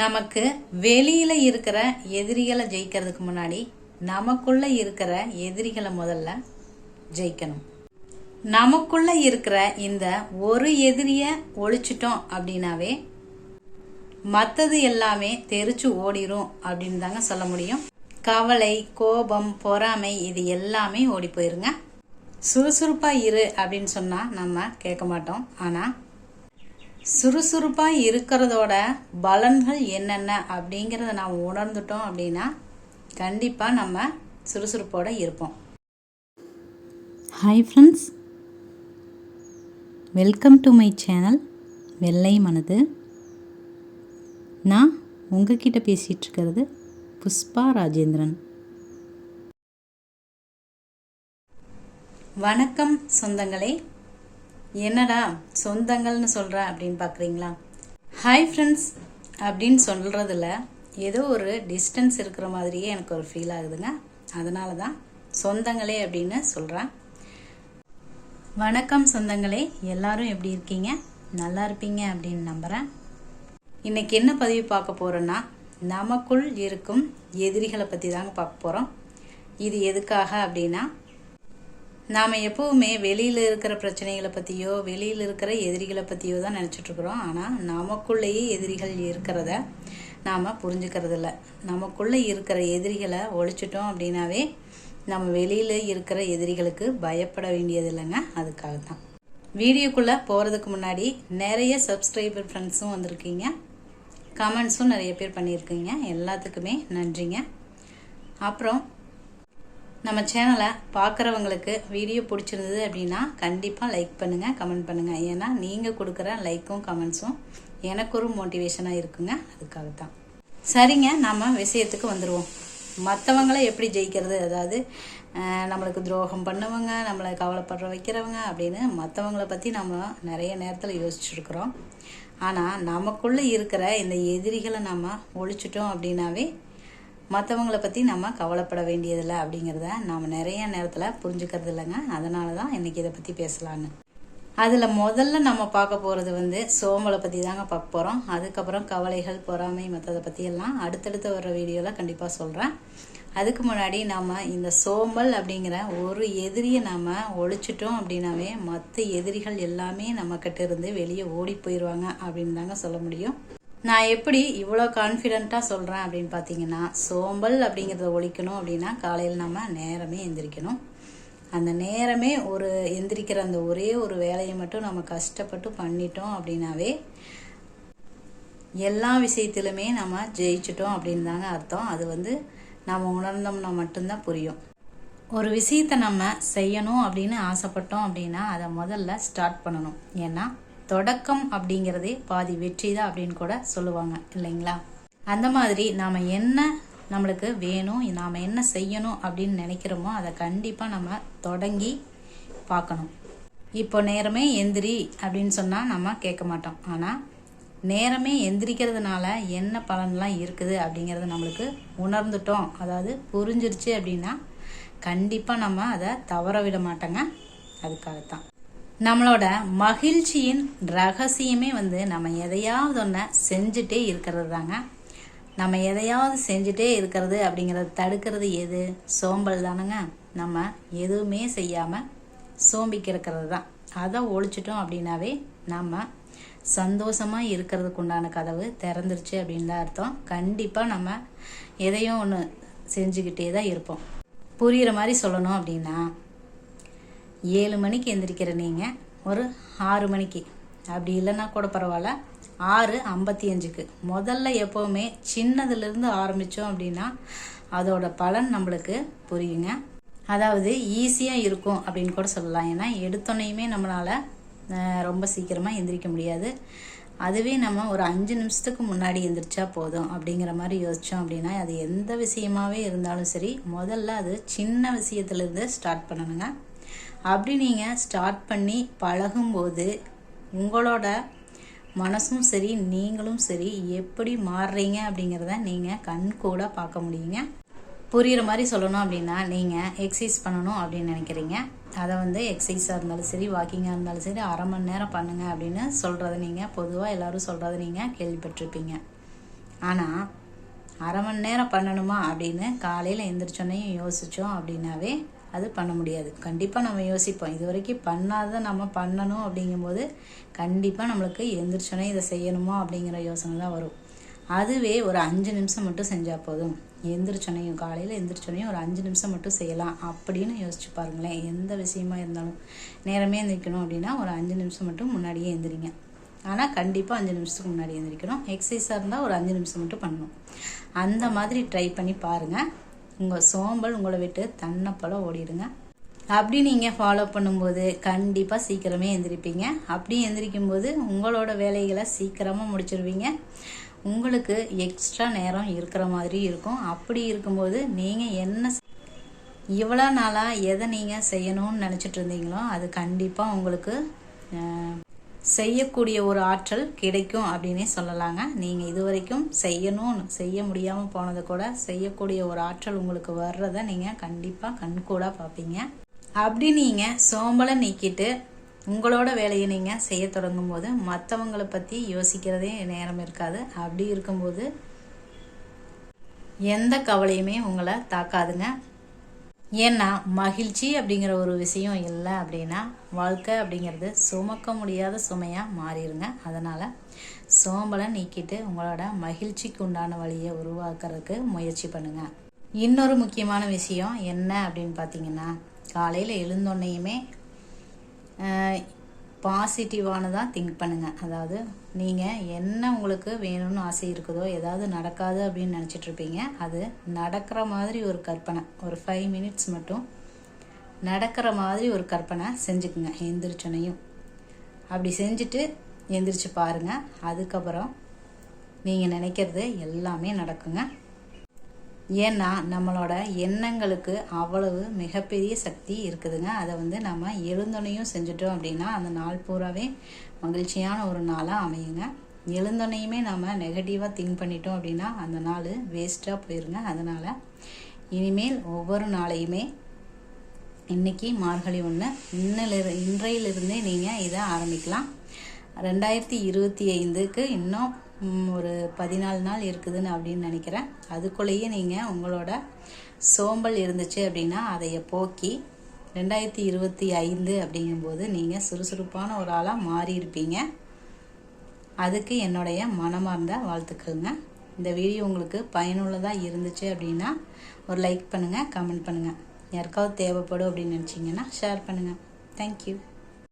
நமக்கு வெளியில இருக்கிற எதிரிகளை ஜெயிக்கிறதுக்கு முன்னாடி நமக்குள்ள இருக்கிற எதிரிகளை முதல்ல ஜெயிக்கணும். நமக்குள்ள இருக்கிற இந்த ஒரு எதிரிய ஒழிச்சிட்டோம் அப்படின்னாவே மற்றது எல்லாமே தெரிச்சு ஓடிரும் அப்படின்னு தாங்க சொல்ல முடியும். கவலை, கோபம், பொறாமை இது எல்லாமே ஓடி போயிருங்க. சுறுசுறுப்பா இரு அப்படின்னு சொன்னா நம்ம கேட்க மாட்டோம். ஆனா சுறுசுறுப்பா இருக்கிறதோட பலன்கள் என்னென்ன அப்படிங்கிறத நாம் உணர்ந்துட்டோம் அப்படின்னா கண்டிப்பா நம்ம சுறுசுறுப்போட இருப்போம். Hi friends, welcome to my channel வெள்ளை மனது. நான் உங்ககிட்ட பேசிகிட்டு இருக்கிறது புஷ்பா ராஜேந்திரன். வணக்கம் சொந்தங்களே. என்னடா சொந்தங்கள்னு சொல்கிற அப்படின்னு பார்க்குறீங்களா? ஹாய் ஃப்ரெண்ட்ஸ் அப்படின்னு சொல்கிறதுல ஏதோ ஒரு டிஸ்டன்ஸ் இருக்கிற மாதிரியே எனக்கு ஒரு ஃபீல் ஆகுதுங்க. அதனால தான் சொந்தங்களே அப்படின்னு சொல்கிறேன். வணக்கம் சொந்தங்களே, எல்லாரும் எப்படி இருக்கீங்க? நல்லா இருப்பீங்க அப்படின்னு நம்புகிறேன். இன்றைக்கி என்ன பதிவு பார்க்க போகிறோன்னா, நமக்குள் இருக்கும் எதிரிகளை பற்றி தாங்க பார்க்க போகிறோம். இது எதுக்காக அப்படின்னா, நாம் எப்போவுமே வெளியில் இருக்கிற பிரச்சனைகளை பற்றியோ வெளியில் இருக்கிற எதிரிகளை பற்றியோ தான் நினச்சிட்ருக்குறோம். ஆனால் நமக்குள்ளேயே எதிரிகள் இருக்கிறத நாம் புரிஞ்சுக்கிறதில்ல. நமக்குள்ளே இருக்கிற எதிரிகளை ஒழிச்சிட்டோம் அப்படின்னாவே நம்ம வெளியில் இருக்கிற எதிரிகளுக்கு பயப்பட வேண்டியது இல்லைங்க. அதுக்காக தான் வீடியோக்குள்ளே போகிறதுக்கு முன்னாடி நிறைய சப்ஸ்கிரைபர் ஃப்ரெண்ட்ஸும் வந்திருக்கீங்க, கமெண்ட்ஸும் நிறைய பேர் பண்ணியிருக்கீங்க. எல்லாத்துக்குமே நன்றிங்க. அப்புறம் நம்ம சேனலை பார்க்குறவங்களுக்கு வீடியோ பிடிச்சிருந்தது அப்படின்னா கண்டிப்பாக லைக் பண்ணுங்கள், கமெண்ட் பண்ணுங்கள். ஏன்னா நீங்கள் கொடுக்குற லைக்கும் கமெண்ட்ஸும் எனக்கு ஒரு மோட்டிவேஷனாக இருக்குங்க. அதுக்காகத்தான். சரிங்க, நம்ம விஷயத்துக்கு வந்துடுவோம். மற்றவங்கள எப்படி ஜெயிக்கிறது, அதாவது நம்மளுக்கு துரோகம் பண்ணவங்க, நம்மளை கவலைப்படுற வைக்கிறவங்க அப்படின்னு மற்றவங்கள பற்றி நம்ம நிறைய நேரத்தில் யோசிச்சுருக்குறோம். ஆனால் நமக்குள்ளே இருக்கிற இந்த எதிரிகளை நம்ம ஒழிச்சிட்டோம் அப்படின்னாவே மற்றவங்கள பற்றி நம்ம கவலைப்பட வேண்டியதில்லை அப்படிங்கிறத நாம் நிறைய நேரத்தில் புரிஞ்சுக்கிறது இல்லைங்க. அதனால தான் இன்றைக்கி இதை பற்றி பேசலான்னு. அதில் முதல்ல நம்ம பார்க்க போகிறது சோம்பலை பற்றி தாங்க பார்க்க போகிறோம். அதுக்கப்புறம் கவலைகள், பொறாமை, மற்றதை பற்றியெல்லாம் அடுத்தடுத்து வர வீடியோவில் கண்டிப்பாக சொல்கிறேன். அதுக்கு முன்னாடி நம்ம இந்த சோம்பல் அப்படிங்கிற ஒரு எதிரியை நம்ம ஒழிச்சிட்டோம் அப்படின்னாவே மற்ற எதிரிகள் எல்லாமே நம்மக்கிட்ட இருந்து வெளியே ஓடி போயிடுவாங்க அப்படின்னு தாங்க சொல்ல முடியும். நான் எப்படி இவ்வளோ கான்ஃபிடெண்ட்டாக சொல்கிறேன் அப்படின்னு பார்த்தீங்கன்னா, சோம்பல் அப்படிங்கிறத ஒழிக்கணும் அப்படின்னா காலையில் நம்ம நேரமே எந்திரிக்கணும். அந்த நேரமே எந்திரிக்கிற அந்த ஒரே ஒரு வேலையை மட்டும் நம்ம கஷ்டப்பட்டு பண்ணிட்டோம் அப்படின்னாவே எல்லா விஷயத்திலுமே நம்ம ஜெயிச்சிட்டோம் அப்படின்னு தாங்க அர்த்தம். அது நம்ம உணர்ந்தோம்னா மட்டும்தான் புரியும். ஒரு விஷயத்தை நம்ம செய்யணும் அப்படின்னு ஆசைப்பட்டோம் அப்படின்னா அதை முதல்ல ஸ்டார்ட் பண்ணணும். ஏன்னா தொடக்கம் அப்படிங்கிறதே பாதி வெற்றி தான் அப்படின்னு கூட சொல்லுவாங்க இல்லைங்களா? அந்த மாதிரி நாம் என்ன நம்மளுக்கு வேணும், நாம் என்ன செய்யணும் அப்படின்னு நினைக்கிறோமோ அதை கண்டிப்பாக நம்ம தொடங்கி பார்க்கணும். இப்போ நேரமே எந்திரி அப்படின்னு சொன்னால் நம்ம கேட்க மாட்டோம். ஆனால் நேரமே எந்திரிக்கிறதுனால என்ன பலன்லாம் இருக்குது அப்படிங்கிறத நம்மளுக்கு உணர்ந்துட்டோம், அதாவது புரிஞ்சிருச்சு அப்படின்னா கண்டிப்பாக நம்ம அதை தவற விட மாட்டோங்க. அதுக்காகத்தான் நம்மளோட மகிழ்ச்சியின் ரகசியமே நம்ம எதையாவது ஒன்று செஞ்சுட்டே இருக்கிறது தாங்க. நம்ம எதையாவது செஞ்சுட்டே இருக்கிறது அப்படிங்கிறத தடுக்கிறது எது? சோம்பல் தானுங்க. நம்ம எதுவுமே செய்யாமல் சோம்பி கிடக்கிறது தான். அதை ஒழிச்சிட்டோம் அப்படின்னாவே நம்ம சந்தோஷமாக இருக்கிறதுக்கு உண்டான கதவு திறந்துருச்சு அப்படின்னு தான் அர்த்தம். கண்டிப்பாக நம்ம எதையும் ஒன்று செஞ்சுக்கிட்டே தான் இருப்போம். புரிகிற மாதிரி சொல்லணும் அப்படின்னா, 7 மணிக்கு எந்திரிக்கிற நீங்கள் ஒரு 6 மணிக்கு, அப்படி இல்லைன்னா கூட பரவாயில்ல 6:55க்கு முதல்ல எப்போவுமே சின்னதுலேருந்து ஆரம்பித்தோம் அப்படின்னா அதோட பலன் நம்மளுக்கு புரியுங்க. அதாவது ஈஸியாக இருக்கும் அப்படின்னு கூட சொல்லலாம். ஏன்னா எடுத்தோன்னையுமே நம்மளால் ரொம்ப சீக்கிரமாக எந்திரிக்க முடியாது. அதுவே நம்ம ஒரு 5 நிமிஷத்துக்கு முன்னாடி எந்திரிச்சா போதும் அப்படிங்கிற மாதிரி யோசித்தோம் அப்படின்னா அது எந்த விஷயமாகவே இருந்தாலும் சரி முதல்ல அது சின்ன விஷயத்துலேருந்து ஸ்டார்ட் பண்ணணுங்க. அப்படி நீங்கள் ஸ்டார்ட் பண்ணி பழகும்போது உங்களோட மனசும் சரி நீங்களும் சரி எப்படி மாறுறீங்க அப்படிங்கிறத நீங்கள் கண் கூட பார்க்க முடியுங்க. புரிகிற மாதிரி சொல்லணும் அப்படின்னா, நீங்கள் எக்ஸசைஸ் பண்ணணும் அப்படின்னு நினைக்கிறீங்க. அதை எக்ஸசைஸாக இருந்தாலும் சரி, வாக்கிங்காக இருந்தாலும் சரி 1/2 மணி நேரம் பண்ணுங்கள் அப்படின்னு சொல்கிறத நீங்கள் பொதுவாக எல்லோரும் சொல்கிறத நீங்கள் கேள்விப்பட்டிருப்பீங்க. ஆனால் அரை மணி நேரம் பண்ணணுமா அப்படின்னு காலையில் எந்திரிச்சோன்னையும் யோசித்தோம் அப்படின்னாவே அது பண்ண முடியாது. கண்டிப்பாக நம்ம யோசிப்போம், இது வரைக்கும் பண்ணாத நம்ம பண்ணணும் அப்படிங்கும்போது கண்டிப்பாக நம்மளுக்கு எந்திரிச்சோன்னே இதை செய்யணுமா அப்படிங்கிற யோசனை தான் வரும். அதுவே ஒரு 5 நிமிஷம் மட்டும் செஞ்சால் போதும், எந்திரிச்சோன்னையும் காலையில் எந்திரிச்சோன்னையும் ஒரு 5 நிமிஷம் மட்டும் செய்யலாம் அப்படின்னு யோசிச்சு பாருங்களேன். எந்த விஷயமா இருந்தாலும் நேரமே எந்திரிக்கணும் அப்படின்னா ஒரு 5 நிமிஷம் மட்டும் முன்னாடியே எந்திரிங்க. ஆனால் கண்டிப்பாக 5 நிமிஷத்துக்கு முன்னாடி எந்திரிக்கணும். எக்ஸசைஸாக இருந்தால் ஒரு 5 நிமிஷம் மட்டும் பண்ணணும். அந்த மாதிரி ட்ரை பண்ணி பாருங்கள். உங்கள் சோம்பல் உங்களை விட்டு தன்னை போல ஓடிடுங்க. அப்படி நீங்கள் ஃபாலோ பண்ணும்போது கண்டிப்பாக சீக்கிரமே எந்திரிப்பீங்க. அப்படி எந்திரிக்கும்போது உங்களோட வேலைகளை சீக்கிரமாக முடிச்சிருவீங்க. உங்களுக்கு எக்ஸ்ட்ரா நேரம் இருக்கிற மாதிரி இருக்கும். அப்படி இருக்கும்போது நீங்கள் இவ்வளோ நாளாக எதை நீங்கள் செய்யணும்னு நினச்சிட்டு இருந்தீங்களோ அது கண்டிப்பாக உங்களுக்கு செய்யக்கூடிய ஒரு ஆற்றல் கிடைக்கும் அப்படின்னே சொல்லலாங்க. நீங்கள் இது வரைக்கும் செய்ய முடியாமல் போனதை கூட செய்யக்கூடிய ஒரு ஆற்றல் உங்களுக்கு வர்றதை நீங்கள் கண்டிப்பாக கண்கூடாக பார்ப்பீங்க. அப்படி நீங்கள் சோம்பலை நீக்கிட்டு உங்களோட வேலையை நீங்கள் செய்ய தொடங்கும் போது மற்றவங்களை பற்றி யோசிக்கிறதே நேரம் இருக்காது. அப்படி இருக்கும்போது எந்த கவலையுமே உங்களை தாக்காதுங்க. ஏன்னா மகிழ்ச்சி அப்படிங்கிற ஒரு விஷயம் இல்லை அப்படின்னா வாழ்க்கை அப்படிங்கிறது சுமக்க முடியாத சுமையாக மாறிடுங்க. அதனால் சோம்பலை நீக்கிட்டு உங்களோட மகிழ்ச்சிக்கு உண்டான வழியை உருவாக்குறதுக்கு முயற்சி பண்ணுங்கள். இன்னொரு முக்கியமான விஷயம் என்ன அப்படின்னு பார்த்தீங்கன்னா, காலையில் எழுந்தோன்னையுமே பாசிட்டிவானதாக திங்க் பண்ணுங்கள். அதாவது நீங்கள் என்ன உங்களுக்கு வேணும்னு ஆசை இருக்குதோ, ஏதாவது நடக்காது அப்படின்னு நினச்சிட்ருப்பீங்க, அது நடக்கிற மாதிரி ஒரு கற்பனை, ஒரு 5 மினிட்ஸ் மட்டும் நடக்கிற மாதிரி ஒரு கற்பனை செஞ்சுக்குங்க எந்திரிச்சோனையும். அப்படி செஞ்சுட்டு எந்திரிச்சு பாருங்கள். அதுக்கப்புறம் நீங்கள் நினைக்கிறது எல்லாமே நடக்குங்க. ஏன்னா நம்மளோட எண்ணங்களுக்கு அவ்வளவு மிகப்பெரிய சக்தி இருக்குதுங்க. அதை நம்ம எழுந்தோனையும் செஞ்சுட்டோம் அப்படின்னா அந்த நாள் பூராவே மகிழ்ச்சியான ஒரு நாளாக அமையுங்க. எழுந்தோனையுமே நம்ம நெகட்டிவாக திங்க் பண்ணிட்டோம் அப்படின்னா அந்த நாள் வேஸ்ட்டாக போயிருங்க. அதனால் இனிமேல் ஒவ்வொரு நாளையுமே இன்றைக்கி மார்கழி 1, இன்றையிலிருந்தே நீங்கள் இதை ஆரம்பிக்கலாம். 2025க்கு இன்னும் ஒரு 14 நாள் இருக்குதுன்னு அப்படின்னு நினைக்கிறேன். அதுக்குள்ளேயே நீங்கள் உங்களோட சோம்பல் இருந்துச்சு அப்படின்னா அதைய போக்கி 2025 அப்படிங்கும்போது நீங்கள் சுறுசுறுப்பான ஒரு ஆளாக மாறி இருப்பீங்க. அதுக்கு என்னுடைய மனமார்ந்த வாழ்த்துக்கள்ங்க. இந்த வீடியோ உங்களுக்கு பயனுள்ளதாக இருந்துச்சு அப்படின்னா ஒரு லைக் பண்ணுங்கள், கமெண்ட் பண்ணுங்கள். யாருக்காவது தேவைப்படும் அப்படின்னு நினச்சிங்கன்னா ஷேர் பண்ணுங்கள். தேங்க்யூ.